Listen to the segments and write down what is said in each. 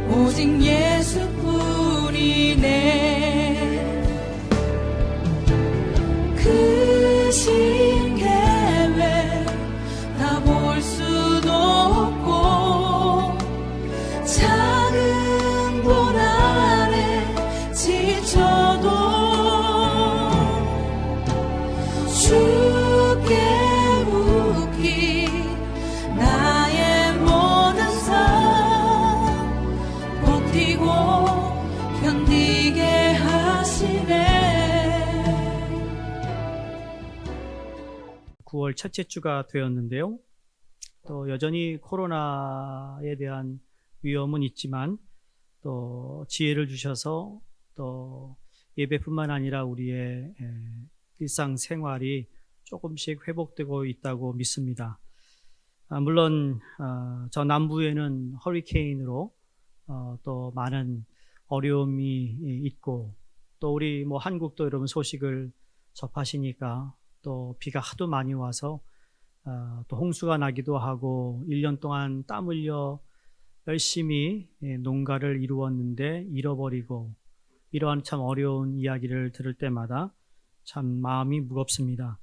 오직 예수뿐이네. 그 신계획 다 볼 수도 없고 작은 본 아래 지쳐도 주께 묻기 나의 모든 삶 버티고 견디게 하시네. 9월 첫째 주가 되었는데요. 또 여전히 코로나에 대한 위험은 있지만 또 지혜를 주셔서 또 예배뿐만 아니라 우리의 일상생활이 조금씩 회복되고 있다고 믿습니다. 물론 저 남부에는 허리케인으로 또 많은 어려움이 있고 또 우리 한국도 여러분 소식을 접하시니까 또 비가 하도 많이 와서 또 홍수가 나기도 하고 1년 동안 땀 흘려 열심히 농가를 이루었는데 잃어버리고 이러한 참 어려운 이야기를 들을 때마다 참 마음이 무겁습니다.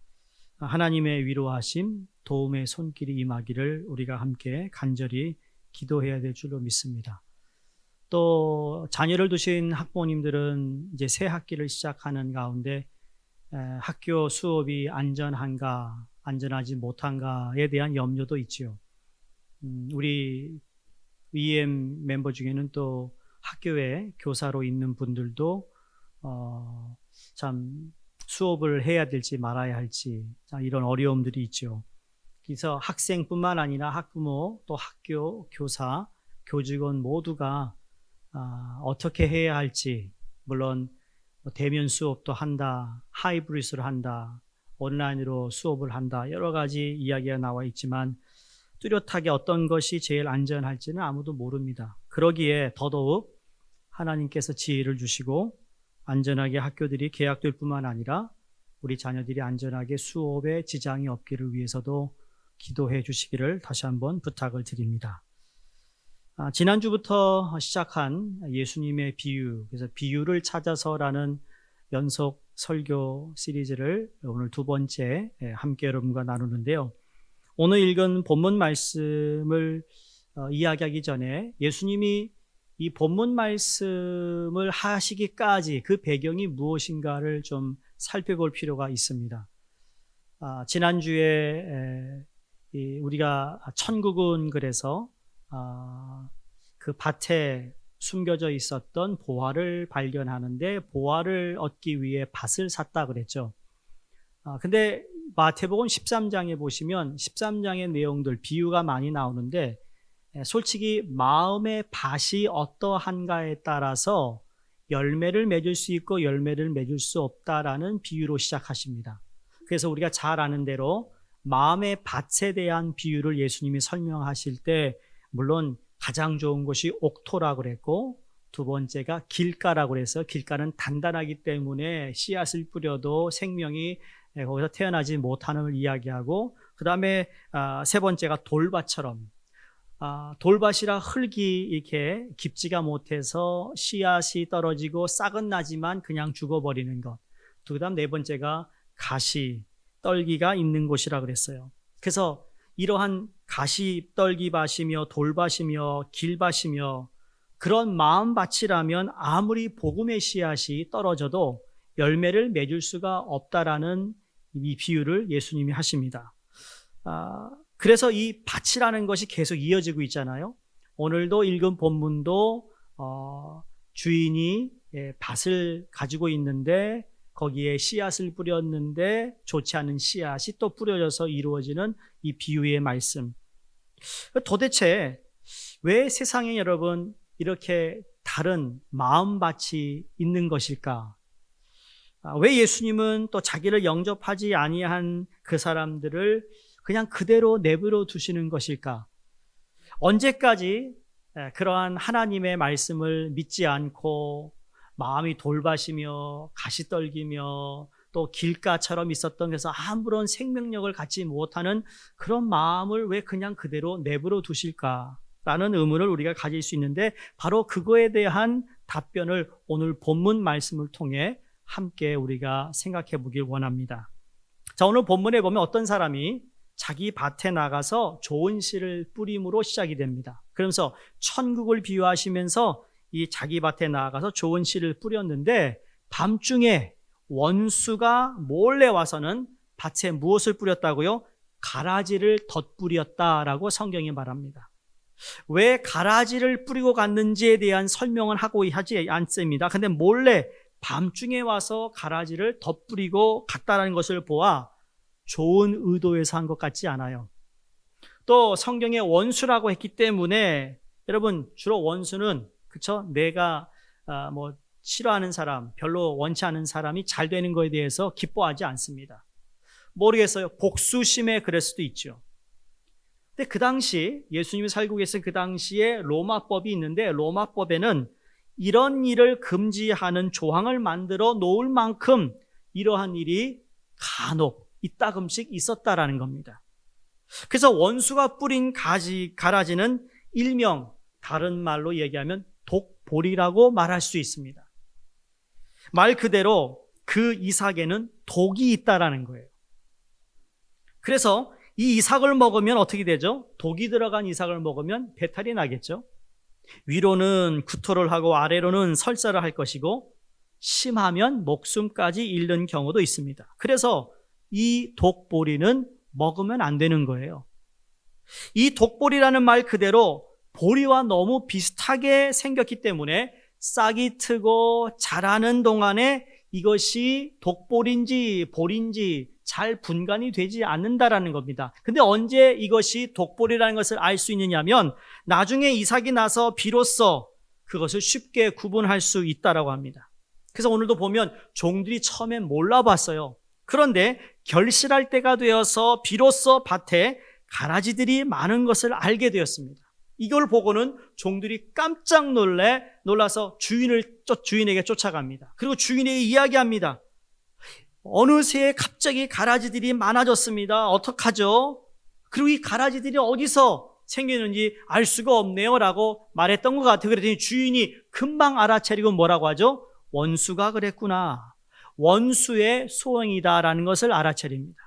하나님의 위로하심, 도움의 손길이 임하기를 우리가 함께 간절히 기도해야 될 줄로 믿습니다. 또 자녀를 두신 학부모님들은 이제 새 학기를 시작하는 가운데 학교 수업이 안전한가, 안전하지 못한가에 대한 염려도 있지요. 우리 EM 멤버 중에는 또 학교에 교사로 있는 분들도 참 수업을 해야 될지 말아야 할지 이런 어려움들이 있죠. 그래서 학생뿐만 아니라 학부모, 또 학교, 교사, 교직원 모두가 어떻게 해야 할지, 물론 대면 수업도 한다, 하이브리드로 한다, 온라인으로 수업을 한다, 여러 가지 이야기가 나와 있지만 뚜렷하게 어떤 것이 제일 안전할지는 아무도 모릅니다. 그러기에 더더욱 하나님께서 지혜를 주시고 안전하게 학교들이 개학될 뿐만 아니라 우리 자녀들이 안전하게 수업에 지장이 없기를 위해서도 기도해 주시기를 다시 한번 부탁을 드립니다. 지난주부터 시작한 예수님의 비유, 그래서 비유를 찾아서라는 연속 설교 시리즈를 오늘 두 번째 함께 여러분과 나누는데요. 오늘 읽은 본문 말씀을 이야기하기 전에 예수님이 이 본문 말씀을 하시기까지 그 배경이 무엇인가를 좀 살펴볼 필요가 있습니다. 지난주에 우리가 천국은 그래서 그 밭에 숨겨져 있었던 보화를 발견하는데 보화를 얻기 위해 밭을 샀다 그랬죠. 근데 마태복음 13장에 보시면 13장의 내용들, 비유가 많이 나오는데 솔직히 마음의 밭이 어떠한가에 따라서 열매를 맺을 수 있고 열매를 맺을 수 없다라는 비유로 시작하십니다. 그래서 우리가 잘 아는 대로 마음의 밭에 대한 비유를 예수님이 설명하실 때 물론 가장 좋은 것이 옥토라고 그랬고 두 번째가 길가라고 그래서 길가는 단단하기 때문에 씨앗을 뿌려도 생명이 거기서 태어나지 못하는 걸 이야기하고 그 다음에 세 번째가 돌밭처럼 돌밭이라 흙이 이렇게 깊지가 못해서 씨앗이 떨어지고 싹은 나지만 그냥 죽어버리는 것. 그 다음 네 번째가 가시, 떨기가 있는 곳이라 그랬어요. 그래서 이러한 가시, 떨기밭이며 돌밭이며 길밭이며 그런 마음밭이라면 아무리 복음의 씨앗이 떨어져도 열매를 맺을 수가 없다라는 이 비유를 예수님이 하십니다. 그래서 이 밭이라는 것이 계속 이어지고 있잖아요. 오늘도 읽은 본문도 주인이 밭을 가지고 있는데 거기에 씨앗을 뿌렸는데 좋지 않은 씨앗이 또 뿌려져서 이루어지는 이 비유의 말씀. 도대체 왜 세상에 여러분 이렇게 다른 마음밭이 있는 것일까? 왜 예수님은 또 자기를 영접하지 아니한 그 사람들을 그냥 그대로 내버려 두시는 것일까? 언제까지 그러한 하나님의 말씀을 믿지 않고 마음이 돌밭이며 가시떨기며 또 길가처럼 있었던 그래서 아무런 생명력을 갖지 못하는 그런 마음을 왜 그냥 그대로 내버려 두실까? 라는 의문을 우리가 가질 수 있는데 바로 그거에 대한 답변을 오늘 본문 말씀을 통해 함께 우리가 생각해 보길 원합니다. 자, 오늘 본문에 보면 어떤 사람이 자기 밭에 나가서 좋은 씨를 뿌림으로 시작이 됩니다. 그러면서 천국을 비유하시면서 이 자기 밭에 나가서 좋은 씨를 뿌렸는데 밤중에 원수가 몰래 와서는 밭에 무엇을 뿌렸다고요? 가라지를 덧뿌렸다라고 성경이 말합니다. 왜 가라지를 뿌리고 갔는지에 대한 설명은 하고 하지 않습니다. 근데 몰래 밤중에 와서 가라지를 덧뿌리고 갔다라는 것을 보아 좋은 의도에서 한 것 같지 않아요. 또 성경에 원수라고 했기 때문에 여러분 주로 원수는 그쵸? 내가 뭐 싫어하는 사람, 별로 원치 않은 사람이 잘 되는 것에 대해서 기뻐하지 않습니다. 모르겠어요. 복수심에 그럴 수도 있죠. 근데 그 당시 예수님이 살고 계신 그 당시에 로마법이 있는데 로마법에는 이런 일을 금지하는 조항을 만들어 놓을 만큼 이러한 일이 간혹 이따금씩 있었다라는 겁니다. 그래서 원수가 뿌린 가라지는 일명 다른 말로 얘기하면 독보리라고 말할 수 있습니다. 말 그대로 그 이삭에는 독이 있다라는 거예요. 그래서 이 이삭을 먹으면 어떻게 되죠? 독이 들어간 이삭을 먹으면 배탈이 나겠죠. 위로는 구토를 하고 아래로는 설사를 할 것이고 심하면 목숨까지 잃는 경우도 있습니다. 그래서 이 독보리는 먹으면 안 되는 거예요. 이 독보리라는 말 그대로 보리와 너무 비슷하게 생겼기 때문에 싹이 트고 자라는 동안에 이것이 독보리인지 보리인지 잘 분간이 되지 않는다라는 겁니다. 근데 언제 이것이 독보리라는 것을 알 수 있느냐면 나중에 이삭이 나서 비로소 그것을 쉽게 구분할 수 있다라고 합니다. 그래서 오늘도 보면 종들이 처음엔 몰라봤어요. 그런데 결실할 때가 되어서 비로소 밭에 가라지들이 많은 것을 알게 되었습니다. 이걸 보고는 종들이 깜짝 놀라서 주인에게 쫓아갑니다. 그리고 주인에게 이야기합니다. 어느새 갑자기 가라지들이 많아졌습니다. 어떡하죠? 그리고 이 가라지들이 어디서 생기는지 알 수가 없네요 라고 말했던 것 같아요. 그랬더니 주인이 금방 알아차리고 뭐라고 하죠? 원수가 그랬구나. 원수의 소행이다라는 것을 알아차립니다.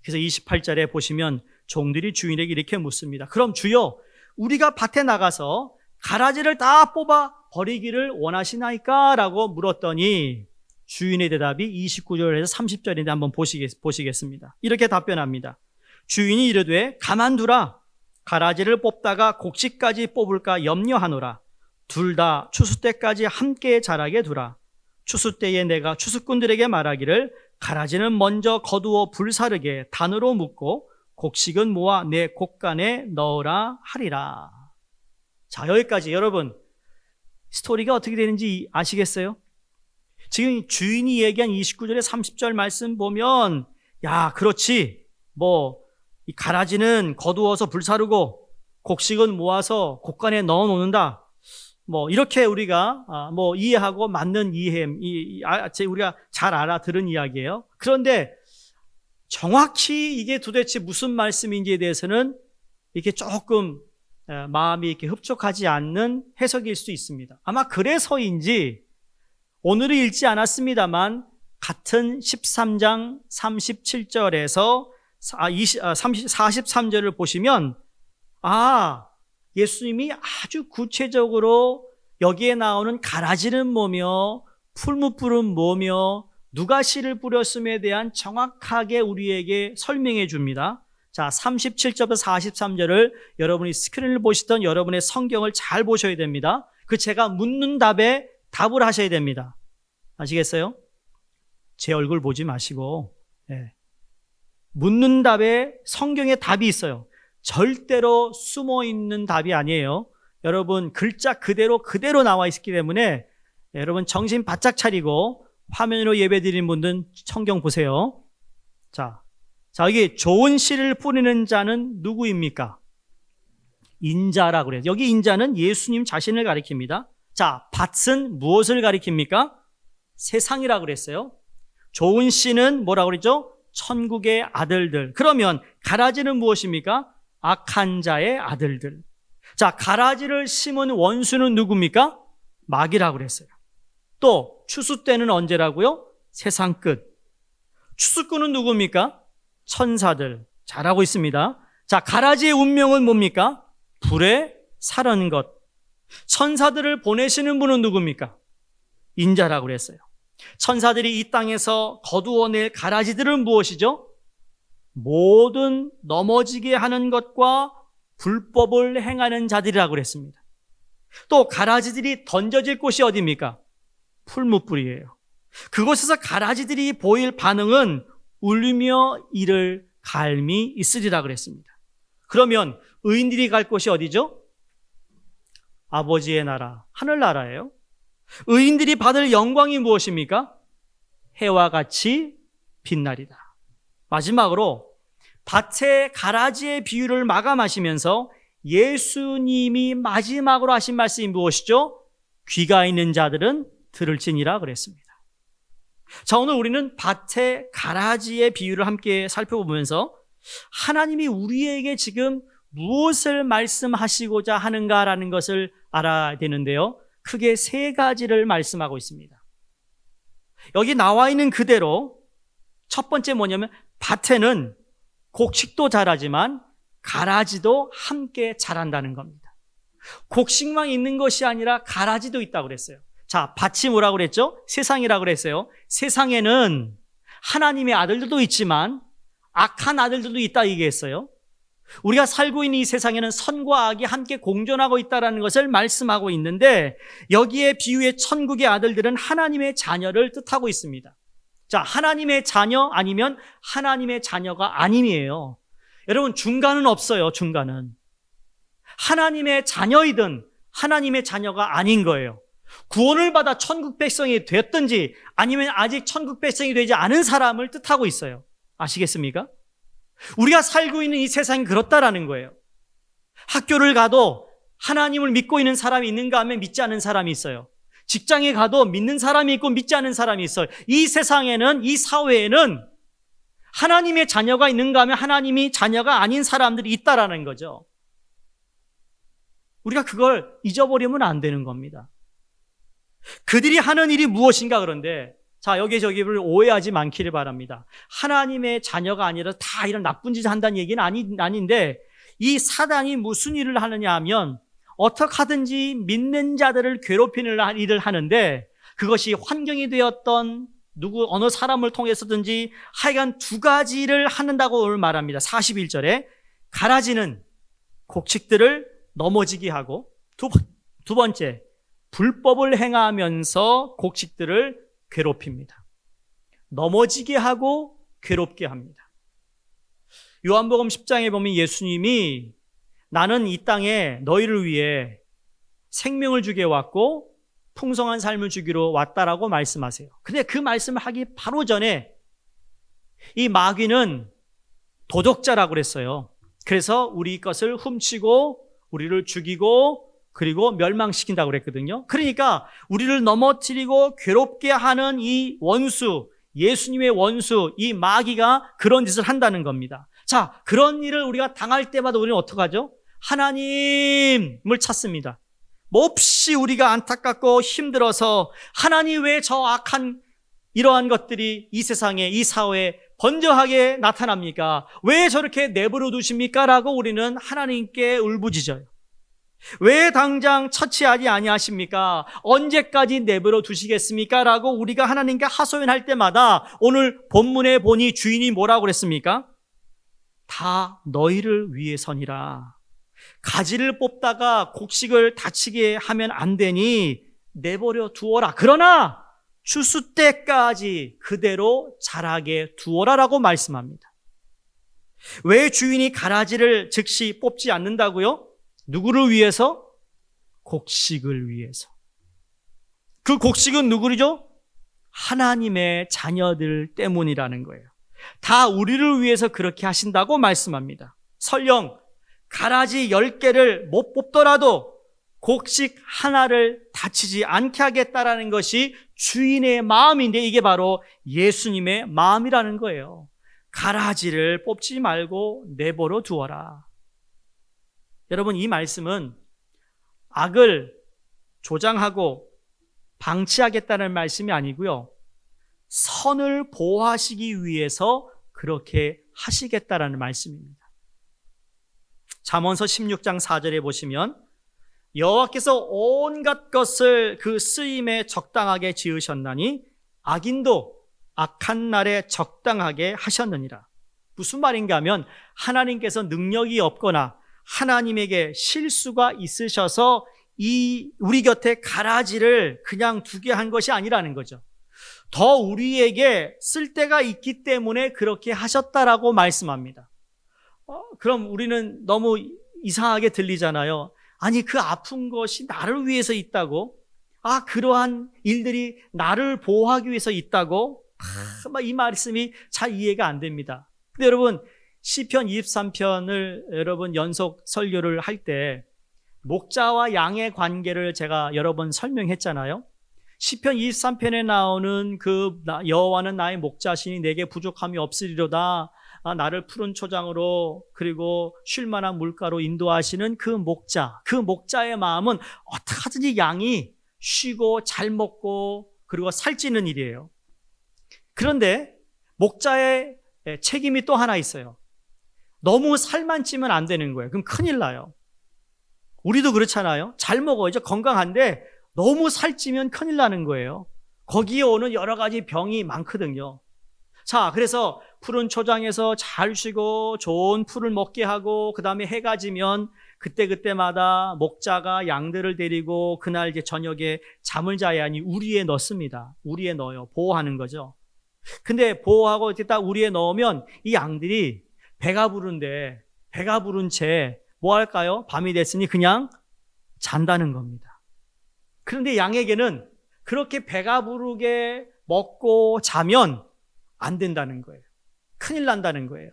그래서 28절에 보시면 종들이 주인에게 이렇게 묻습니다. 그럼 주여, 우리가 밭에 나가서 가라지를 다 뽑아 버리기를 원하시나이까? 라고 물었더니 주인의 대답이 29절에서 30절인데 한번 보시겠습니다. 이렇게 답변합니다. 주인이 이르되 가만두라. 가라지를 뽑다가 곡식까지 뽑을까 염려하노라. 둘 다 추수 때까지 함께 자라게 두라. 추수 때에 내가 추수꾼들에게 말하기를 가라지는 먼저 거두어 불사르게 단으로 묶고 곡식은 모아 내 곡간에 넣으라 하리라. 자, 여기까지 여러분 스토리가 어떻게 되는지 아시겠어요? 지금 주인이 얘기한 29절에 30절 말씀 보면 야, 그렇지. 이 가라지는 거두어서 불사르고 곡식은 모아서 곡간에 넣어 놓는다. 이렇게 우리가 이해하고 맞는 우리가 잘 알아들은 이야기예요. 그런데 정확히 이게 도대체 무슨 말씀인지에 대해서는 이렇게 조금 마음이 이렇게 흡족하지 않는 해석일 수 있습니다. 아마 그래서인지 오늘은 읽지 않았습니다만 같은 13장 37절에서 43절을 보시면 예수님이 아주 구체적으로 여기에 나오는 가라지는 뭐며 풀무불은 뭐며 누가 씨를 뿌렸음에 대한 정확하게 우리에게 설명해 줍니다. 자, 37절부터 43절을 여러분이 스크린을 보시던 여러분의 성경을 잘 보셔야 됩니다. 제가 묻는 답에 답을 하셔야 됩니다. 아시겠어요? 제 얼굴 보지 마시고 묻는 답에 성경에 답이 있어요. 절대로 숨어있는 답이 아니에요. 여러분 글자 그대로 나와 있기 때문에 여러분 정신 바짝 차리고 화면으로 예배드리는 분들은 성경 보세요. 자, 여기 좋은 씨를 뿌리는 자는 누구입니까? 인자라고 그래요. 여기 인자는 예수님 자신을 가리킵니다. 자, 밭은 무엇을 가리킵니까? 세상이라고 그랬어요. 좋은 씨는 뭐라고 그랬죠? 천국의 아들들. 그러면 가라지는 무엇입니까? 악한 자의 아들들. 자, 가라지를 심은 원수는 누굽니까? 마귀라고 그랬어요. 또 추수 때는 언제라고요? 세상 끝. 추수꾼은 누굽니까? 천사들. 잘하고 있습니다. 자, 가라지의 운명은 뭡니까? 불에 사는 것. 천사들을 보내시는 분은 누굽니까? 인자라고 그랬어요. 천사들이 이 땅에서 거두어낼 가라지들은 무엇이죠? 모든 넘어지게 하는 것과 불법을 행하는 자들이라고 그랬습니다. 또 가라지들이 던져질 곳이 어디입니까? 풀무불이에요. 그곳에서 가라지들이 보일 반응은 울며 이를 갈미 있으리라 그랬습니다. 그러면 의인들이 갈 곳이 어디죠? 아버지의 나라, 하늘나라예요. 의인들이 받을 영광이 무엇입니까? 해와 같이 빛나리다. 마지막으로 밭의 가라지의 비유를 마감하시면서 예수님이 마지막으로 하신 말씀이 무엇이죠? 귀가 있는 자들은 들을지니라 그랬습니다. 자, 오늘 우리는 밭의 가라지의 비유를 함께 살펴보면서 하나님이 우리에게 지금 무엇을 말씀하시고자 하는가라는 것을 알아야 되는데요. 크게 세 가지를 말씀하고 있습니다. 여기 나와 있는 그대로 첫 번째 뭐냐면 밭에는 곡식도 자라지만 가라지도 함께 자란다는 겁니다. 곡식만 있는 것이 아니라 가라지도 있다고 그랬어요. 자, 밭이 뭐라고 그랬죠? 세상이라고 그랬어요. 세상에는 하나님의 아들들도 있지만 악한 아들들도 있다 얘기했어요. 우리가 살고 있는 이 세상에는 선과 악이 함께 공존하고 있다는 것을 말씀하고 있는데 여기에 비유의 천국의 아들들은 하나님의 자녀를 뜻하고 있습니다. 자, 하나님의 자녀 아니면 하나님의 자녀가 아님이에요. 여러분, 중간은 없어요. 중간은. 하나님의 자녀이든 하나님의 자녀가 아닌 거예요. 구원을 받아 천국 백성이 됐든지 아니면 아직 천국 백성이 되지 않은 사람을 뜻하고 있어요. 아시겠습니까? 우리가 살고 있는 이 세상이 그렇다라는 거예요. 학교를 가도 하나님을 믿고 있는 사람이 있는가 하면 믿지 않는 사람이 있어요. 직장에 가도 믿는 사람이 있고 믿지 않는 사람이 있어요. 이 세상에는, 이 사회에는 하나님의 자녀가 있는가 하면 하나님이 자녀가 아닌 사람들이 있다라는 거죠. 우리가 그걸 잊어버리면 안 되는 겁니다. 그들이 하는 일이 무엇인가 그런데 자, 여기저기를 오해하지 않기를 바랍니다. 하나님의 자녀가 아니라 다 이런 나쁜 짓을 한다는 얘기는 아닌데 이 사단이 무슨 일을 하느냐 하면 어떻게 하든지 믿는 자들을 괴롭히는 일을 하는데 그것이 환경이 되었던 어느 사람을 통해서든지 하여간 두 가지를 한다고 오늘 말합니다. 41절에 가라지는 곡식들을 넘어지게 하고 두 번째 불법을 행하면서 곡식들을 괴롭힙니다. 넘어지게 하고 괴롭게 합니다. 요한복음 10장에 보면 예수님이 나는 이 땅에 너희를 위해 생명을 주게 왔고 풍성한 삶을 주기로 왔다라고 말씀하세요. 근데 그 말씀을 하기 바로 전에 이 마귀는 도적자라고 그랬어요. 그래서 우리 것을 훔치고 우리를 죽이고 그리고 멸망시킨다고 그랬거든요. 그러니까 우리를 넘어뜨리고 괴롭게 하는 이 원수, 예수님의 원수, 이 마귀가 그런 짓을 한다는 겁니다. 자, 그런 일을 우리가 당할 때마다 우리는 어떡하죠? 하나님을 찾습니다. 몹시 우리가 안타깝고 힘들어서 하나님 왜 저 악한 이러한 것들이 이 세상에, 이 사회에 번져하게 나타납니까? 왜 저렇게 내버려 두십니까? 라고 우리는 하나님께 울부짖어요. 왜 당장 처치하지 아니하십니까? 언제까지 내버려 두시겠습니까? 라고 우리가 하나님께 하소연할 때마다 오늘 본문에 보니 주인이 뭐라고 그랬습니까? 다 너희를 위해서니라. 가지를 뽑다가 곡식을 다치게 하면 안 되니 내버려 두어라. 그러나 추수 때까지 그대로 자라게 두어라라고 말씀합니다. 왜 주인이 가라지를 즉시 뽑지 않는다고요? 누구를 위해서? 곡식을 위해서. 그 곡식은 누구죠? 하나님의 자녀들 때문이라는 거예요. 다 우리를 위해서 그렇게 하신다고 말씀합니다. 설령 가라지 10개를 못 뽑더라도 곡식 하나를 다치지 않게 하겠다라는 것이 주인의 마음인데 이게 바로 예수님의 마음이라는 거예요. 가라지를 뽑지 말고 내버려 두어라. 여러분, 이 말씀은 악을 조장하고 방치하겠다는 말씀이 아니고요, 선을 보호하시기 위해서 그렇게 하시겠다라는 말씀입니다. 잠언서 16장 4절에 보시면 여호와께서 온갖 것을 그 쓰임에 적당하게 지으셨나니 악인도 악한 날에 적당하게 하셨느니라. 무슨 말인가 하면 하나님께서 능력이 없거나 하나님에게 실수가 있으셔서 우리 곁에 가라지를 그냥 두게 한 것이 아니라는 거죠. 더 우리에게 쓸데가 있기 때문에 그렇게 하셨다라고 말씀합니다. 그럼 우리는 너무 이상하게 들리잖아요. 아니, 그 아픈 것이 나를 위해서 있다고? 그러한 일들이 나를 보호하기 위해서 있다고? 이 말씀이 잘 이해가 안 됩니다. 근데 여러분, 시편 23편을 여러분 연속 설교를 할 때 목자와 양의 관계를 제가 여러 번 설명했잖아요. 시편 23편에 나오는 그 여호와는 나의 목자시니 내게 부족함이 없으리로다, 나를 푸른 초장으로 그리고 쉴 만한 물가로 인도하시는 그 목자의 마음은 어떻게 하든지 양이 쉬고 잘 먹고 그리고 살찌는 일이에요. 그런데 목자의 책임이 또 하나 있어요. 너무 살만 찌면 안 되는 거예요. 그럼 큰일 나요. 우리도 그렇잖아요. 잘 먹어야죠. 건강한데 너무 살찌면 큰일 나는 거예요. 거기에 오는 여러 가지 병이 많거든요. 자, 그래서 푸른 초장에서 잘 쉬고 좋은 풀을 먹게 하고, 그 다음에 해가 지면 그때마다 목자가 양들을 데리고 그날 이제 저녁에 잠을 자야 하니 우리에 넣습니다. 우리에 넣어요. 보호하는 거죠. 근데 보호하고 이렇게 딱 우리에 넣으면 이 양들이 배가 부른 채 뭐 할까요? 밤이 됐으니 그냥 잔다는 겁니다. 그런데 양에게는 그렇게 배가 부르게 먹고 자면 안 된다는 거예요. 큰일 난다는 거예요.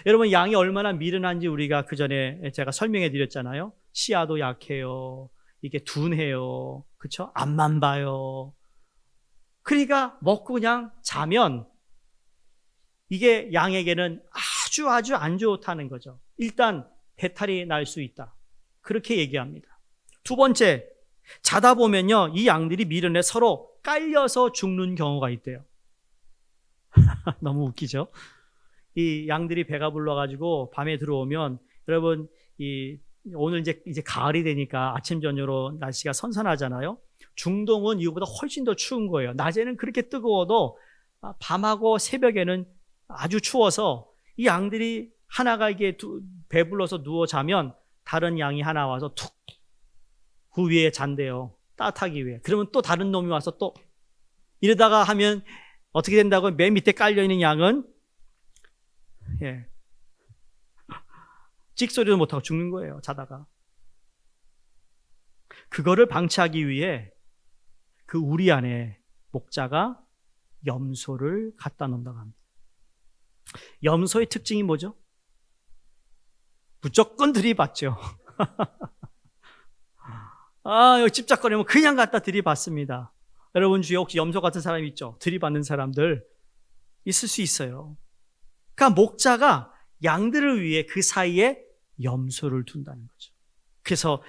여러분, 양이 얼마나 미련한지 우리가 그 전에 제가 설명해 드렸잖아요. 시야도 약해요. 이게 둔해요. 그렇죠? 앞만 봐요. 그러니까 먹고 그냥 자면 이게 양에게는 아주 안 좋다는 거죠. 일단 배탈이 날 수 있다. 그렇게 얘기합니다. 두 번째, 자다 보면요, 이 양들이 미련에 서로 깔려서 죽는 경우가 있대요. 너무 웃기죠? 이 양들이 배가 불러가지고 밤에 들어오면, 여러분, 오늘 이제 가을이 되니까 아침 저녁으로 날씨가 선선하잖아요. 중동은 이거보다 훨씬 더 추운 거예요. 낮에는 그렇게 뜨거워도 밤하고 새벽에는 아주 추워서 이 양들이 하나가 이게 배불러서 누워 자면 다른 양이 하나 와서 툭 그 위에 잔대요. 따뜻하기 위해. 그러면 또 다른 놈이 와서 또 이러다가 하면 어떻게 된다고? 맨 밑에 깔려있는 양은 찍소리도 못하고 죽는 거예요. 자다가. 그거를 방치하기 위해 그 우리 안에 목자가 염소를 갖다 놓는다고 합니다. 염소의 특징이 뭐죠? 무조건 들이받죠. 여기 찝작거리면 그냥 갖다 들이받습니다. 여러분 주위에 혹시 염소 같은 사람이 있죠? 들이받는 사람들 있을 수 있어요. 그러니까 목자가 양들을 위해 그 사이에 염소를 둔다는 거죠. 그래서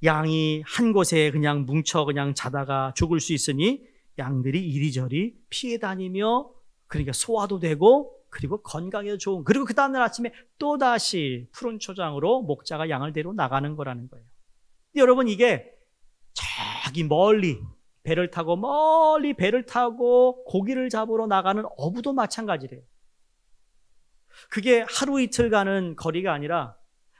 양이 한 곳에 그냥 뭉쳐 그냥 자다가 죽을 수 있으니 양들이 이리저리 피해 다니며, 그러니까 소화도 되고 그리고 건강에도 좋은, 그리고 그 다음날 아침에 또다시 푸른 초장으로 목자가 양을 데리고 나가는 거라는 거예요. 근데 여러분, 이게 저기 멀리 배를 타고 고기를 잡으러 나가는 어부도 마찬가지래요. 그게 하루 이틀 가는 거리가 아니라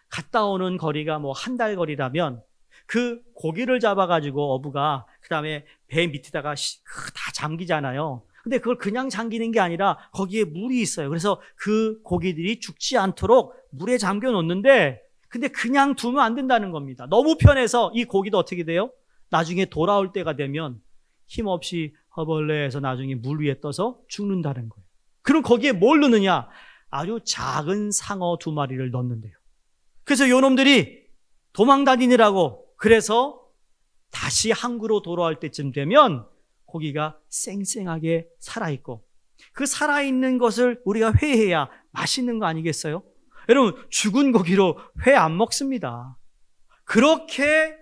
갔다 오는 거리가 뭐 한 달 거리라면 그 고기를 잡아가지고 어부가 그 다음에 배 밑에다가 다 잠기잖아요. 근데 그걸 그냥 잠기는 게 아니라 거기에 물이 있어요. 그래서 그 고기들이 죽지 않도록 물에 잠겨 놓는데, 근데 그냥 두면 안 된다는 겁니다. 너무 편해서 이 고기도 어떻게 돼요? 나중에 돌아올 때가 되면 힘없이 허벌레에서 나중에 물 위에 떠서 죽는다는 거예요. 그럼 거기에 뭘 넣느냐? 아주 작은 상어 2마리를 넣는데요. 그래서 요놈들이 도망 다니느라고, 그래서 다시 항구로 돌아올 때쯤 되면 고기가 쌩쌩하게 살아있고, 그 살아있는 것을 우리가 회해야 맛있는 거 아니겠어요? 여러분, 죽은 고기로 회 안 먹습니다. 그렇게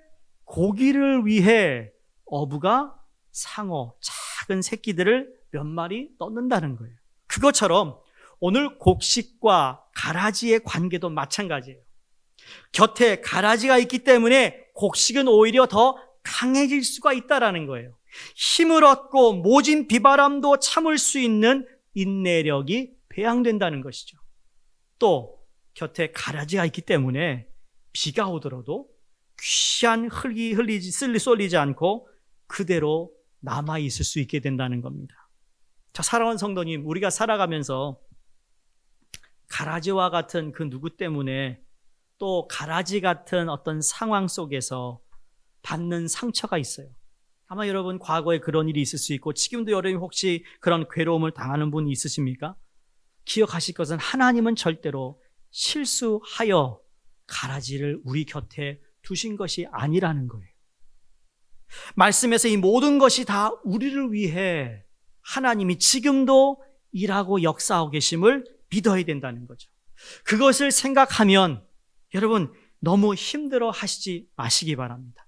고기를 위해 어부가 상어, 작은 새끼들을 몇 마리 넣는다는 거예요. 그것처럼 오늘 곡식과 가라지의 관계도 마찬가지예요. 곁에 가라지가 있기 때문에 곡식은 오히려 더 강해질 수가 있다는 거예요. 힘을 얻고 모진 비바람도 참을 수 있는 인내력이 배양된다는 것이죠. 또 곁에 가라지가 있기 때문에 비가 오더라도 귀한 흙이 쏠리지 않고 그대로 남아있을 수 있게 된다는 겁니다. 자, 사랑하는 성도님, 우리가 살아가면서 가라지와 같은 그 누구 때문에 또 가라지 같은 어떤 상황 속에서 받는 상처가 있어요. 아마 여러분 과거에 그런 일이 있을 수 있고 지금도 여러분 혹시 그런 괴로움을 당하는 분이 있으십니까? 기억하실 것은 하나님은 절대로 실수하여 가라지를 우리 곁에 두신 것이 아니라는 거예요. 말씀에서 이 모든 것이 다 우리를 위해 하나님이 지금도 일하고 역사하고 계심을 믿어야 된다는 거죠. 그것을 생각하면 여러분 너무 힘들어 하시지 마시기 바랍니다.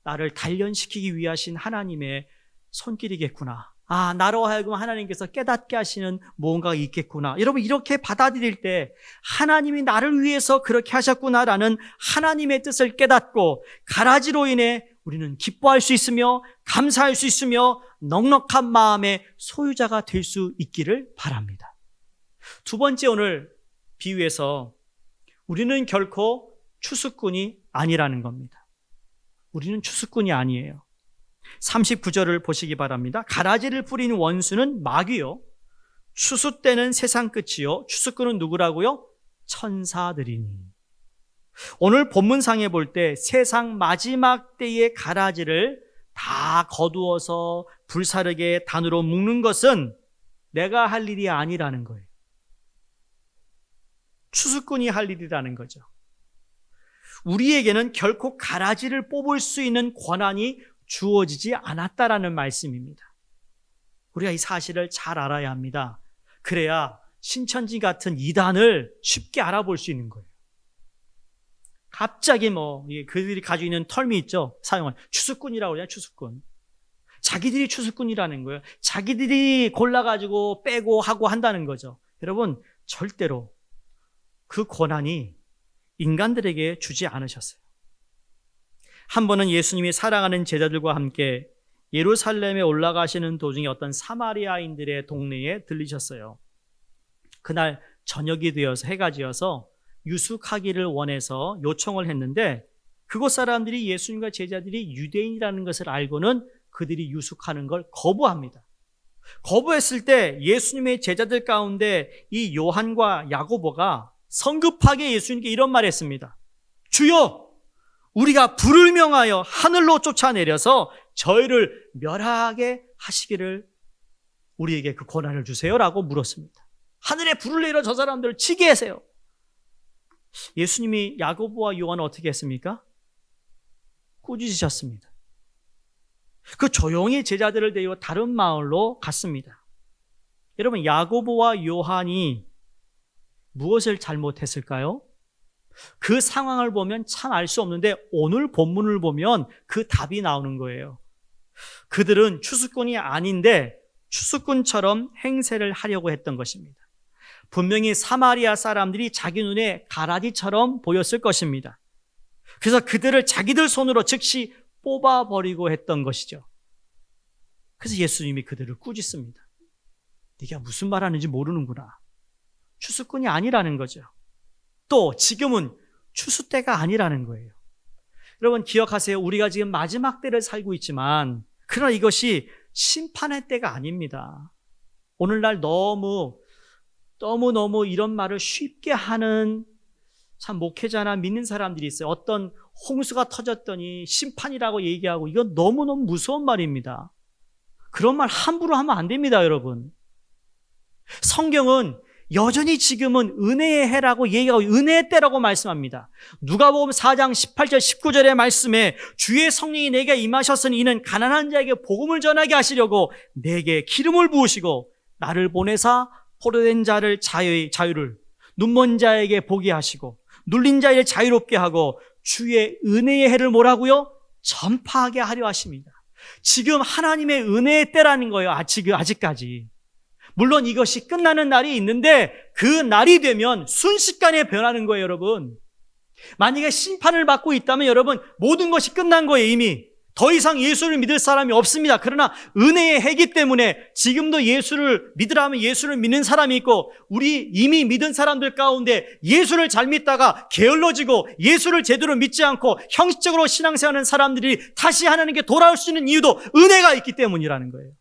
나를 단련시키기 위하신 하나님의 손길이겠구나. 나로 하여금 하나님께서 깨닫게 하시는 무언가가 있겠구나. 여러분 이렇게 받아들일 때 하나님이 나를 위해서 그렇게 하셨구나라는 하나님의 뜻을 깨닫고 가라지로 인해 우리는 기뻐할 수 있으며 감사할 수 있으며 넉넉한 마음의 소유자가 될 수 있기를 바랍니다. 두 번째, 오늘 비유에서 우리는 결코 추수꾼이 아니라는 겁니다. 우리는 추수꾼이 아니에요. 39절을 보시기 바랍니다. 가라지를 뿌린 원수는 마귀요, 추수 때는 세상 끝이요, 추수꾼은 누구라고요? 천사들이니. 오늘 본문상에 볼 때 세상 마지막 때의 가라지를 다 거두어서 불사르게 단으로 묶는 것은 내가 할 일이 아니라는 거예요. 추수꾼이 할 일이라는 거죠. 우리에게는 결코 가라지를 뽑을 수 있는 권한이 주어지지 않았다라는 말씀입니다. 우리가 이 사실을 잘 알아야 합니다. 그래야 신천지 같은 이단을 쉽게 알아볼 수 있는 거예요. 갑자기 그들이 가지고 있는 털미 있죠? 사용한 추수꾼이라고 그래요. 추수꾼. 자기들이 추수꾼이라는 거예요. 자기들이 골라가지고 빼고 하고 한다는 거죠. 여러분 절대로 그 권한이 인간들에게 주지 않으셨어요. 한 번은 예수님이 사랑하는 제자들과 함께 예루살렘에 올라가시는 도중에 어떤 사마리아인들의 동네에 들리셨어요. 그날 저녁이 되어서 해가 지어서 유숙하기를 원해서 요청을 했는데 그곳 사람들이 예수님과 제자들이 유대인이라는 것을 알고는 그들이 유숙하는 걸 거부합니다. 거부했을 때 예수님의 제자들 가운데 이 요한과 야고보가 성급하게 예수님께 이런 말을 했습니다. 주여, 우리가 불을 명하여 하늘로 쫓아내려서 저희를 멸하게 하시기를 우리에게 그 권한을 주세요라고 물었습니다. 하늘에 불을 내려 저 사람들을 치게 하세요. 예수님이 야고보와 요한을 어떻게 했습니까? 꾸짖으셨습니다. 그 조용히 제자들을 데리고 다른 마을로 갔습니다. 여러분, 야고보와 요한이 무엇을 잘못했을까요? 그 상황을 보면 참 알 수 없는데 오늘 본문을 보면 그 답이 나오는 거예요. 그들은 추수꾼이 아닌데 추수꾼처럼 행세를 하려고 했던 것입니다. 분명히 사마리아 사람들이 자기 눈에 가라지처럼 보였을 것입니다. 그래서 그들을 자기들 손으로 즉시 뽑아버리고 했던 것이죠. 그래서 예수님이 그들을 꾸짖습니다. 네가 무슨 말하는지 모르는구나. 추수꾼이 아니라는 거죠. 또 지금은 추수 때가 아니라는 거예요. 여러분 기억하세요. 우리가 지금 마지막 때를 살고 있지만 그러나 이것이 심판의 때가 아닙니다. 오늘날 너무 이런 말을 쉽게 하는 참 목회자나 믿는 사람들이 있어요. 어떤 홍수가 터졌더니 심판이라고 얘기하고 이건 너무너무 무서운 말입니다. 그런 말 함부로 하면 안 됩니다, 여러분. 성경은 여전히 지금은 은혜의 해라고 얘기하고 은혜의 때라고 말씀합니다. 누가복음 4장 18절 19절의 말씀에 주의 성령이 내게 임하셨으니 이는 가난한 자에게 복음을 전하게 하시려고 내게 기름을 부으시고 나를 보내사 포로된 자를 자유를 눈먼 자에게 보게 하시고 눌린 자를 자유롭게 하고 주의 은혜의 해를 뭐라고요? 전파하게 하려 하십니다. 지금 하나님의 은혜의 때라는 거예요. 아직까지. 물론 이것이 끝나는 날이 있는데 그 날이 되면 순식간에 변하는 거예요, 여러분. 만약에 심판을 받고 있다면 여러분 모든 것이 끝난 거예요, 이미. 더 이상 예수를 믿을 사람이 없습니다. 그러나 은혜의 해기 때문에 지금도 예수를 믿으라면 예수를 믿는 사람이 있고, 우리 이미 믿은 사람들 가운데 예수를 잘 믿다가 게을러지고 예수를 제대로 믿지 않고 형식적으로 신앙생활하는 사람들이 다시 하나님께 돌아올 수 있는 이유도 은혜가 있기 때문이라는 거예요.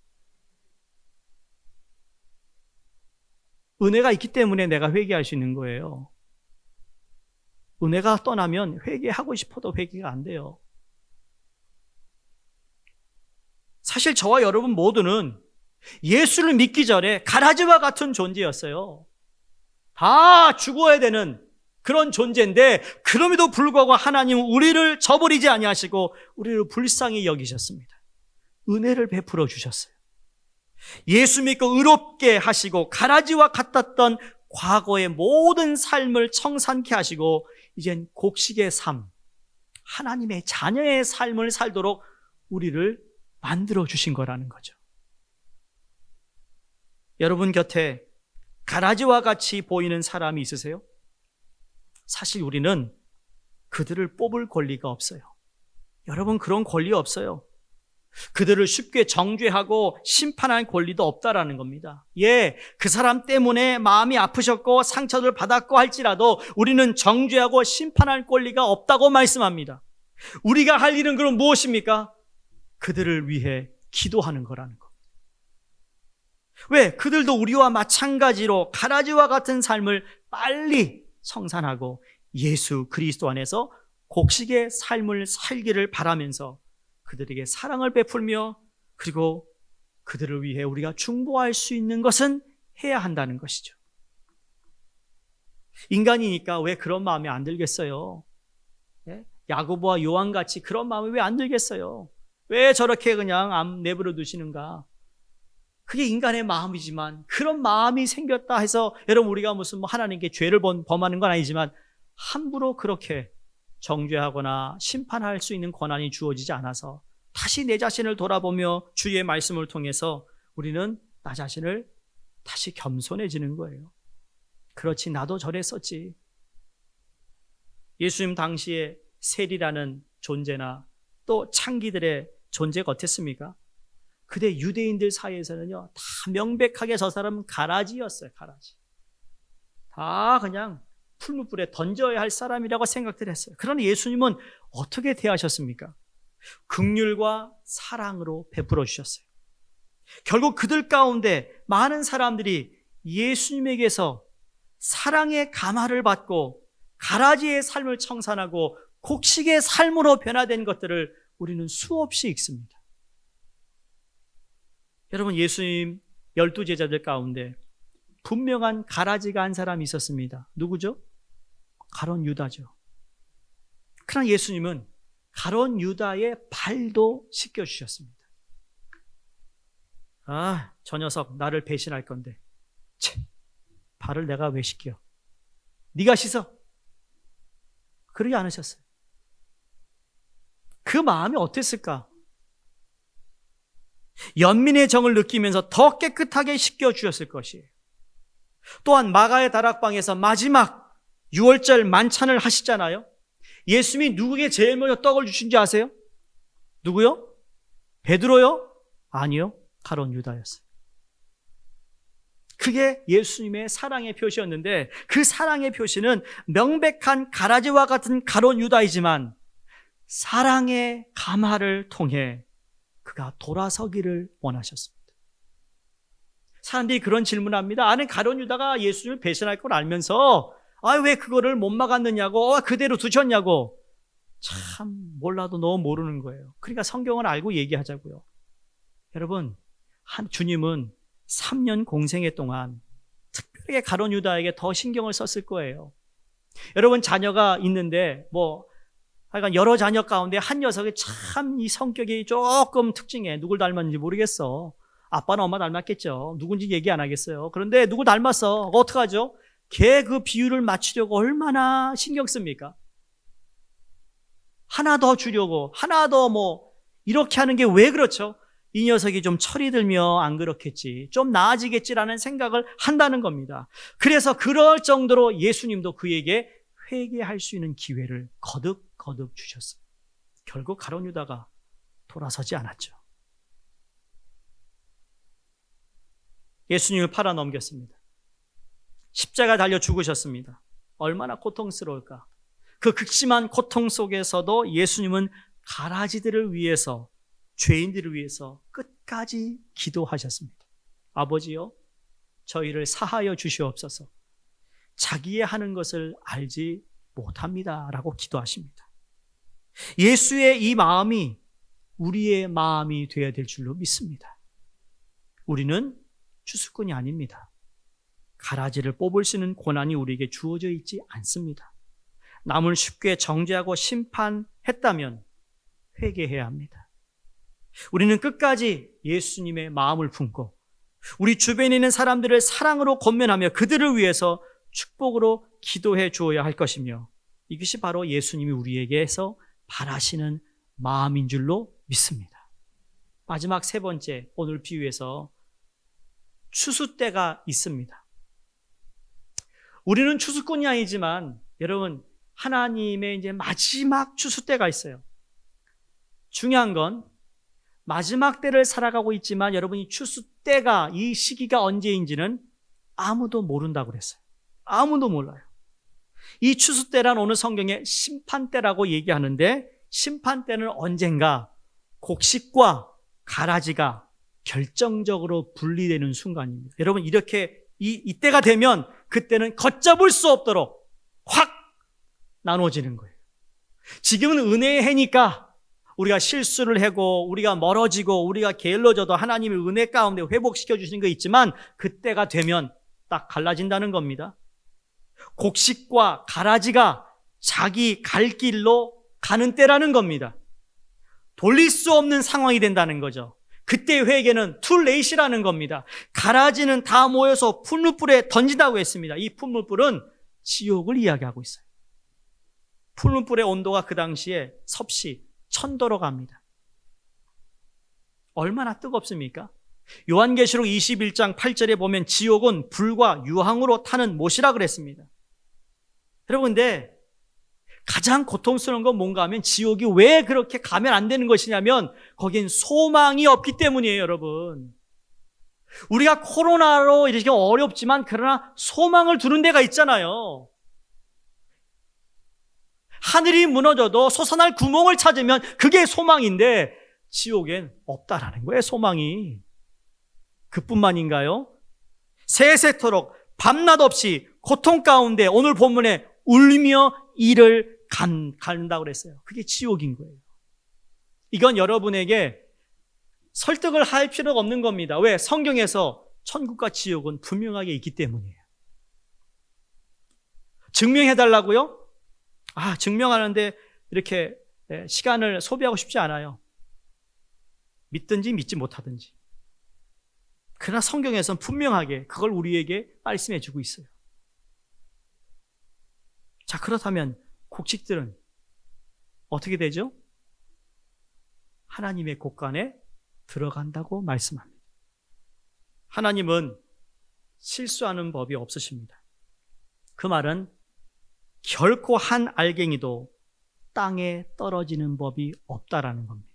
은혜가 있기 때문에 내가 회개할 수 있는 거예요. 은혜가 떠나면 회개하고 싶어도 회개가 안 돼요. 사실 저와 여러분 모두는 예수를 믿기 전에 가라지와 같은 존재였어요. 다 죽어야 되는 그런 존재인데 그럼에도 불구하고 하나님은 우리를 저버리지 아니하시고 우리를 불쌍히 여기셨습니다. 은혜를 베풀어 주셨어요. 예수 믿고 의롭게 하시고 가라지와 같았던 과거의 모든 삶을 청산케 하시고 이젠 곡식의 삶, 하나님의 자녀의 삶을 살도록 우리를 만들어 주신 거라는 거죠. 여러분 곁에 가라지와 같이 보이는 사람이 있으세요? 사실 우리는 그들을 뽑을 권리가 없어요. 여러분 그런 권리 없어요. 그들을 쉽게 정죄하고 심판할 권리도 없다라는 겁니다. 예, 그 사람 때문에 마음이 아프셨고 상처를 받았고 할지라도 우리는 정죄하고 심판할 권리가 없다고 말씀합니다. 우리가 할 일은 그럼 무엇입니까? 그들을 위해 기도하는 거라는 겁니다. 왜? 그들도 우리와 마찬가지로 가라지와 같은 삶을 빨리 성산하고 예수 그리스도 안에서 곡식의 삶을 살기를 바라면서 그들에게 사랑을 베풀며 그리고 그들을 위해 우리가 중보할 수 있는 것은 해야 한다는 것이죠. 인간이니까 왜 그런 마음이 안 들겠어요? 야고보와 요한같이 그런 마음이 왜 안 들겠어요? 왜 저렇게 그냥 내버려 두시는가? 그게 인간의 마음이지만 그런 마음이 생겼다 해서 여러분 우리가 무슨 하나님께 죄를 범하는 건 아니지만 함부로 그렇게 정죄하거나 심판할 수 있는 권한이 주어지지 않아서 다시 내 자신을 돌아보며 주의 말씀을 통해서 우리는 나 자신을 다시 겸손해지는 거예요. 그렇지, 나도 저랬었지. 예수님 당시에 셀이라는 존재나 또 창기들의 존재가 어땠습니까? 그때 유대인들 사이에서는요, 다 명백하게 저 사람은 가라지였어요. 가라지. 다 그냥 풀무불에 던져야 할 사람이라고 생각들 했어요. 그러나 예수님은 어떻게 대하셨습니까? 긍휼과 사랑으로 베풀어 주셨어요. 결국 그들 가운데 많은 사람들이 예수님에게서 사랑의 감화를 받고 가라지의 삶을 청산하고 곡식의 삶으로 변화된 것들을 우리는 수없이 읽습니다. 여러분, 예수님 12제자들 가운데 분명한 가라지가 한 사람이 있었습니다. 누구죠? 가룟 유다죠. 그러나 예수님은 가룟 유다의 발도 씻겨주셨습니다. 아, 저 녀석 나를 배신할 건데 발을 내가 왜 씻겨? 네가 씻어. 그러지 않으셨어요. 그 마음이 어땠을까? 연민의 정을 느끼면서 더 깨끗하게 씻겨주셨을 것이에요. 또한 마가의 다락방에서 마지막 6월절 만찬을 하시잖아요. 예수님이 누구에게 제일 먼저 떡을 주신지 아세요? 누구요? 베드로요? 아니요. 가룟 유다였어요. 그게 예수님의 사랑의 표시였는데 그 사랑의 표시는 명백한 가라지와 같은 가룟 유다이지만 사랑의 감화를 통해 그가 돌아서기를 원하셨습니다. 사람들이 그런 질문을 합니다. 아니, 가룟 유다가 예수님을 배신할 걸 알면서 왜 그거를 못 막았느냐고, 그대로 두셨냐고. 참 몰라도 너무 모르는 거예요. 그러니까 성경을 알고 얘기하자고요. 여러분, 주님은 3년 공생애 동안 특별하게 가룟 유다에게 더 신경을 썼을 거예요. 여러분, 자녀가 있는데 하여간 여러 자녀 가운데 한 녀석이 참 이 성격이 조금 특징해. 누굴 닮았는지 모르겠어. 아빠나 엄마 닮았겠죠. 누군지 얘기 안 하겠어요. 그런데 누구 닮았어. 어떡하죠? 걔 그 비율을 맞추려고 얼마나 신경 씁니까? 하나 더 주려고, 하나 더 이렇게 하는 게 왜 그렇죠? 이 녀석이 좀 철이 들면 안 그렇겠지, 좀 나아지겠지라는 생각을 한다는 겁니다. 그래서 그럴 정도로 예수님도 그에게 회개할 수 있는 기회를 거듭 주셨어요. 결국 가룟 유다가 돌아서지 않았죠. 예수님을 팔아 넘겼습니다. 십자가 달려 죽으셨습니다. 얼마나 고통스러울까. 그 극심한 고통 속에서도 예수님은 가라지들을 위해서, 죄인들을 위해서 끝까지 기도하셨습니다. 아버지여, 저희를 사하여 주시옵소서. 자기의 하는 것을 알지 못합니다 라고 기도하십니다. 예수의 이 마음이 우리의 마음이 되어야 될 줄로 믿습니다. 우리는 추수꾼이 아닙니다. 가라지를 뽑을 수 있는 권한이 우리에게 주어져 있지 않습니다. 남을 쉽게 정죄하고 심판했다면 회개해야 합니다. 우리는 끝까지 예수님의 마음을 품고 우리 주변에 있는 사람들을 사랑으로 권면하며 그들을 위해서 축복으로 기도해 주어야 할 것이며, 이것이 바로 예수님이 우리에게서 바라시는 마음인 줄로 믿습니다. 마지막 세 번째, 오늘 비유에서 추수 때가 있습니다. 우리는 추수꾼이 아니지만 여러분, 하나님의 이제 마지막 추수 때가 있어요. 중요한 건 마지막 때를 살아가고 있지만 여러분이 추수 때가, 이 시기가 언제인지는 아무도 모른다고 그랬어요. 아무도 몰라요. 이 추수 때란 오늘 성경에 심판 때라고 얘기하는데, 심판 때는 언젠가 곡식과 가라지가 결정적으로 분리되는 순간입니다. 여러분, 이렇게 이때가 되면 그때는 걷잡을 수 없도록 확 나눠지는 거예요. 지금은 은혜의 해니까 우리가 실수를 하고 우리가 멀어지고 우리가 게을러져도 하나님의 은혜 가운데 회복시켜 주시는 거 있지만, 그때가 되면 딱 갈라진다는 겁니다. 곡식과 가라지가 자기 갈 길로 가는 때라는 겁니다. 돌릴 수 없는 상황이 된다는 거죠. 그때 회개는 too late이라는 겁니다. 가라지는 다 모여서 풀무불에 던진다고 했습니다. 이 풀무불은 지옥을 이야기하고 있어요. 풀무불의 온도가 그 당시에 섭씨 1000도로 갑니다. 얼마나 뜨겁습니까? 요한계시록 21장 8절에 보면 지옥은 불과 유황으로 타는 못이라 그랬습니다. 여러분, 근데 가장 고통스러운 건 뭔가 하면, 지옥이 왜 그렇게 가면 안 되는 것이냐면 거긴 소망이 없기 때문이에요. 여러분, 우리가 코로나로 이렇게 어렵지만 그러나 소망을 두는 데가 있잖아요. 하늘이 무너져도 솟아날 구멍을 찾으면 그게 소망인데, 지옥엔 없다라는 거예요, 소망이. 그뿐만인가요? 세세토록 밤낮 없이 고통 가운데 오늘 본문에 울며 이를 간다고 그랬어요. 그게 지옥인 거예요. 이건 여러분에게 설득을 할 필요가 없는 겁니다. 왜? 성경에서 천국과 지옥은 분명하게 있기 때문이에요. 증명해달라고요? 증명하는데 이렇게 시간을 소비하고 싶지 않아요. 믿든지 믿지 못하든지. 그러나 성경에서는 분명하게 그걸 우리에게 말씀해 주고 있어요. 자, 그렇다면 곡식들은 어떻게 되죠? 하나님의 곳간에 들어간다고 말씀합니다. 하나님은 실수하는 법이 없으십니다. 그 말은 결코 한 알갱이도 땅에 떨어지는 법이 없다라는 겁니다.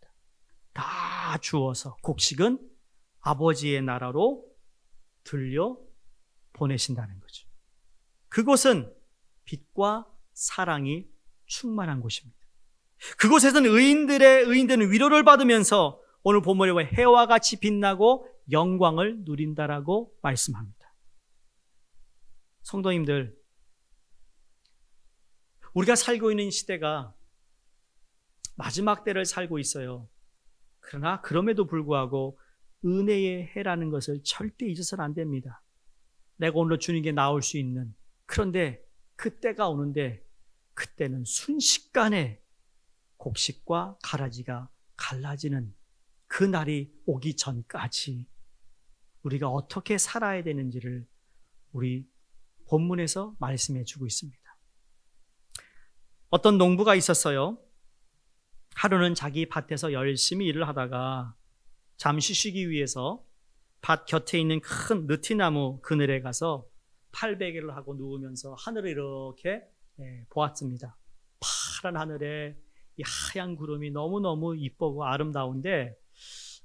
다 주어서 곡식은 아버지의 나라로 들려 보내신다는 거죠. 그곳은 빛과 사랑이 충만한 곳입니다. 그곳에서는 의인들은 위로를 받으면서 오늘 본문에 보면 해와 같이 빛나고 영광을 누린다라고 말씀합니다. 성도님들, 우리가 살고 있는 시대가 마지막 때를 살고 있어요. 그러나 그럼에도 불구하고 은혜의 해라는 것을 절대 잊어서는 안 됩니다. 내가 오늘 주님께 나올 수 있는, 그런데 그때가 오는데 그때는 순식간에 곡식과 가라지가 갈라지는 그 날이 오기 전까지 우리가 어떻게 살아야 되는지를 우리 본문에서 말씀해 주고 있습니다. 어떤 농부가 있었어요. 하루는 자기 밭에서 열심히 일을 하다가 잠시 쉬기 위해서 밭 곁에 있는 큰 느티나무 그늘에 가서 팔베개를 하고 누우면서 하늘을 이렇게 보았습니다. 파란 하늘에 이 하얀 구름이 너무너무 이쁘고 아름다운데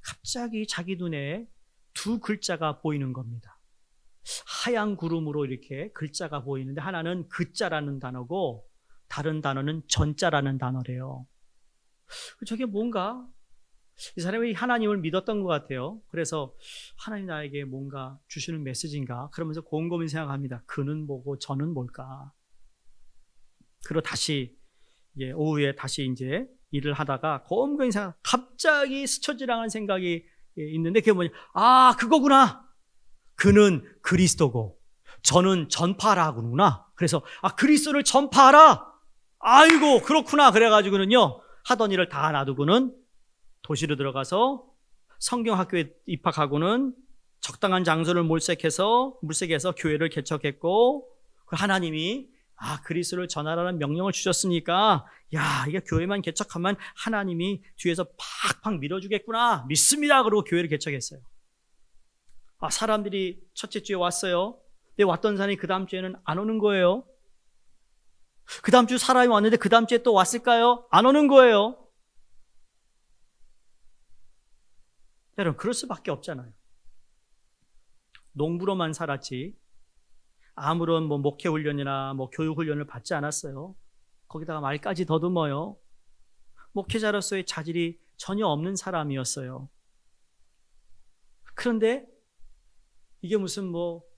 갑자기 자기 눈에 두 글자가 보이는 겁니다. 하얀 구름으로 이렇게 글자가 보이는데 하나는 그자라는 단어고 다른 단어는 전자라는 단어래요. 저게 뭔가 이 사람이 하나님을 믿었던 것 같아요. 그래서 하나님 나에게 뭔가 주시는 메시지인가 그러면서 곰곰이 생각합니다. 그는 뭐고 저는 뭘까. 그리고 다시 오후에 다시 이제 일을 하다가 곰곰이 생각, 갑자기 스쳐 지나가는 생각이 있는데 그게 뭐냐? 아, 그거구나. 그는 그리스도고 저는 전파라구나. 그래서 그리스도를 전파하라. 아이고 그렇구나. 그래가지고는요 하던 일을 다 놔두고는 도시로 들어가서 성경학교에 입학하고는 적당한 장소를 물색해서 교회를 개척했고 하나님이 그리스도를 전하라는 명령을 주셨으니까 이게 교회만 개척하면 하나님이 뒤에서 팍팍 밀어주겠구나 믿습니다. 그러고 교회를 개척했어요. 사람들이 첫째 주에 왔어요. 근데 왔던 사람이 그 다음 주에는 안 오는 거예요. 그 다음 주 사람이 왔는데 그 다음 주에 또 왔을까요? 안 오는 거예요. 여러분 그럴 수밖에 없잖아요. 농부로만 살았지 아무런 목회 훈련이나 교육 훈련을 받지 않았어요. 거기다가 말까지 더듬어요. 목회자로서의 자질이 전혀 없는 사람이었어요. 그런데 이게 무슨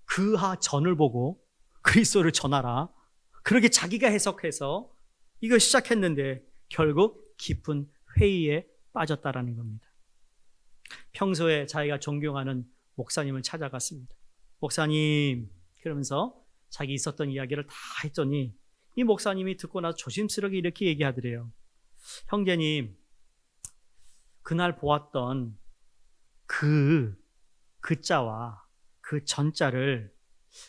그하전을 보고 그리스도를 전하라 그렇게 자기가 해석해서 이걸 시작했는데 결국 깊은 회의에 빠졌다라는 겁니다. 평소에 자기가 존경하는 목사님을 찾아갔습니다. 목사님 그러면서 자기 있었던 이야기를 다 했더니 이 목사님이 듣고 나서 조심스럽게 이렇게 얘기하더래요. 형제님 그날 보았던 그자와 그 전자를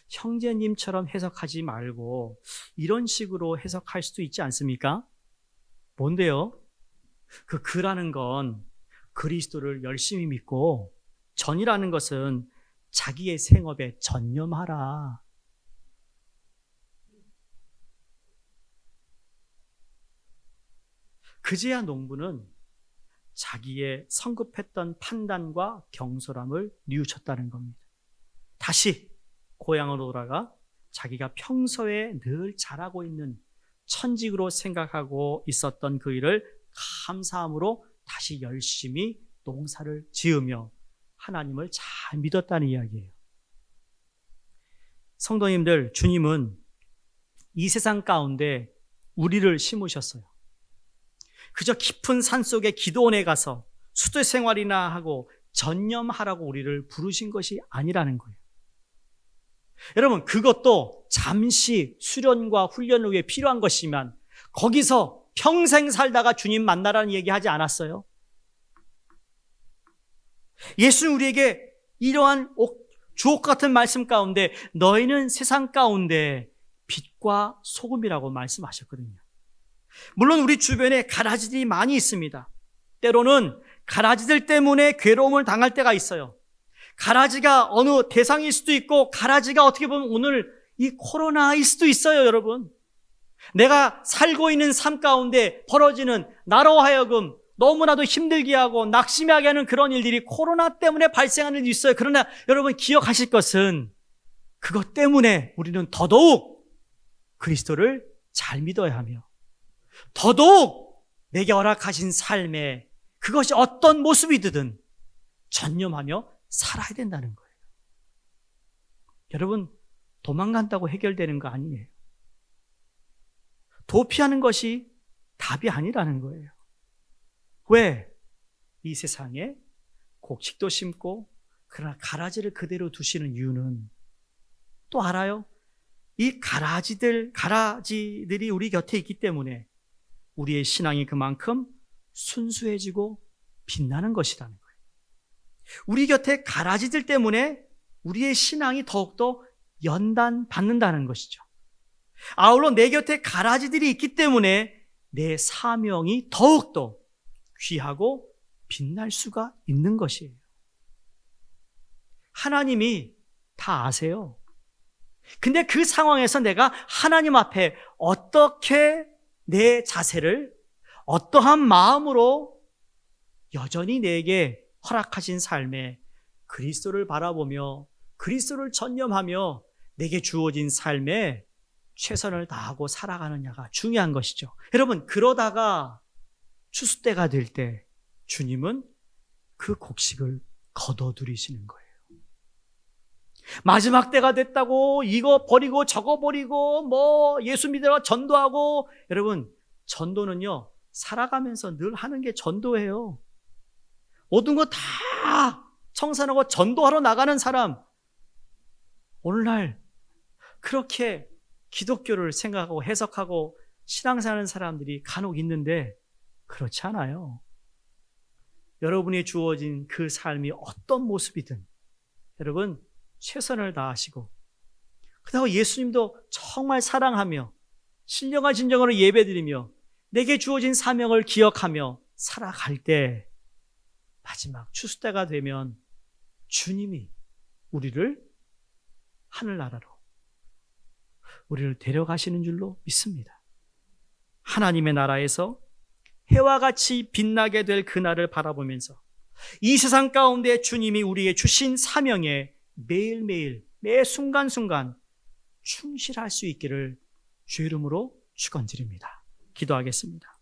형제님처럼 해석하지 말고 이런 식으로 해석할 수도 있지 않습니까? 뭔데요? 그라는 건 그리스도를 열심히 믿고 전이라는 것은 자기의 생업에 전념하라. 그제야 농부는 자기의 성급했던 판단과 경솔함을 뉘우쳤다는 겁니다. 다시 고향으로 돌아가 자기가 평소에 늘 잘하고 있는 천직으로 생각하고 있었던 그 일을 감사함으로 다시 열심히 농사를 지으며 하나님을 잘 믿었다는 이야기예요. 성도님들, 주님은 이 세상 가운데 우리를 심으셨어요. 그저 깊은 산속에 기도원에 가서 수도 생활이나 하고 전념하라고 우리를 부르신 것이 아니라는 거예요. 여러분, 그것도 잠시 수련과 훈련을 위해 필요한 것이지만 거기서 평생 살다가 주님 만나라는 얘기하지 않았어요? 예수는 우리에게 이러한 주옥 같은 말씀 가운데 너희는 세상 가운데 빛과 소금이라고 말씀하셨거든요. 물론 우리 주변에 가라지들이 많이 있습니다. 때로는 가라지들 때문에 괴로움을 당할 때가 있어요. 가라지가 어느 대상일 수도 있고 가라지가 어떻게 보면 오늘 이 코로나일 수도 있어요, 여러분. 내가 살고 있는 삶 가운데 벌어지는 나로 하여금 너무나도 힘들게 하고 낙심하게 하는 그런 일들이 코로나 때문에 발생하는 일이 있어요. 그러나 여러분 기억하실 것은 그것 때문에 우리는 더더욱 그리스도를 잘 믿어야 하며 더더욱 내게 허락하신 삶에 그것이 어떤 모습이든 전념하며 살아야 된다는 거예요. 여러분, 도망간다고 해결되는 거 아니에요. 도피하는 것이 답이 아니라는 거예요. 왜? 이 세상에 곡식도 심고 그러나 가라지를 그대로 두시는 이유는 또 알아요? 이 가라지들이 우리 곁에 있기 때문에 우리의 신앙이 그만큼 순수해지고 빛나는 것이라는 거예요. 우리 곁에 가라지들 때문에 우리의 신앙이 더욱더 연단받는다는 것이죠. 아울러 내 곁에 가라지들이 있기 때문에 내 사명이 더욱더 귀하고 빛날 수가 있는 것이에요. 하나님이 다 아세요. 근데 그 상황에서 내가 하나님 앞에 어떻게 내 자세를, 어떠한 마음으로 여전히 내게 허락하신 삶에 그리스도를 바라보며 그리스도를 전념하며 내게 주어진 삶에 최선을 다하고 살아가느냐가 중요한 것이죠. 여러분, 그러다가 추수 때가 될 때 주님은 그 곡식을 거둬들이시는 거예요. 마지막 때가 됐다고 이거 버리고 저거 버리고 예수 믿으러 전도하고, 여러분, 전도는요 살아가면서 늘 하는 게 전도예요. 모든 거 다 청산하고 전도하러 나가는 사람, 오늘날 그렇게 기독교를 생각하고 해석하고 신앙생활하는 사람들이 간혹 있는데 그렇지 않아요. 여러분이 주어진 그 삶이 어떤 모습이든 여러분 최선을 다하시고, 그렇다고 예수님도 정말 사랑하며 신령한 진정으로 예배드리며 내게 주어진 사명을 기억하며 살아갈 때 마지막 추수 때가 되면 주님이 우리를 하늘나라로, 우리를 데려가시는 줄로 믿습니다. 하나님의 나라에서 해와 같이 빛나게 될 그날을 바라보면서 이 세상 가운데 주님이 우리에게 주신 사명에 매일매일 매 순간순간 충실할 수 있기를 주의 이름으로 축원드립니다. 기도하겠습니다.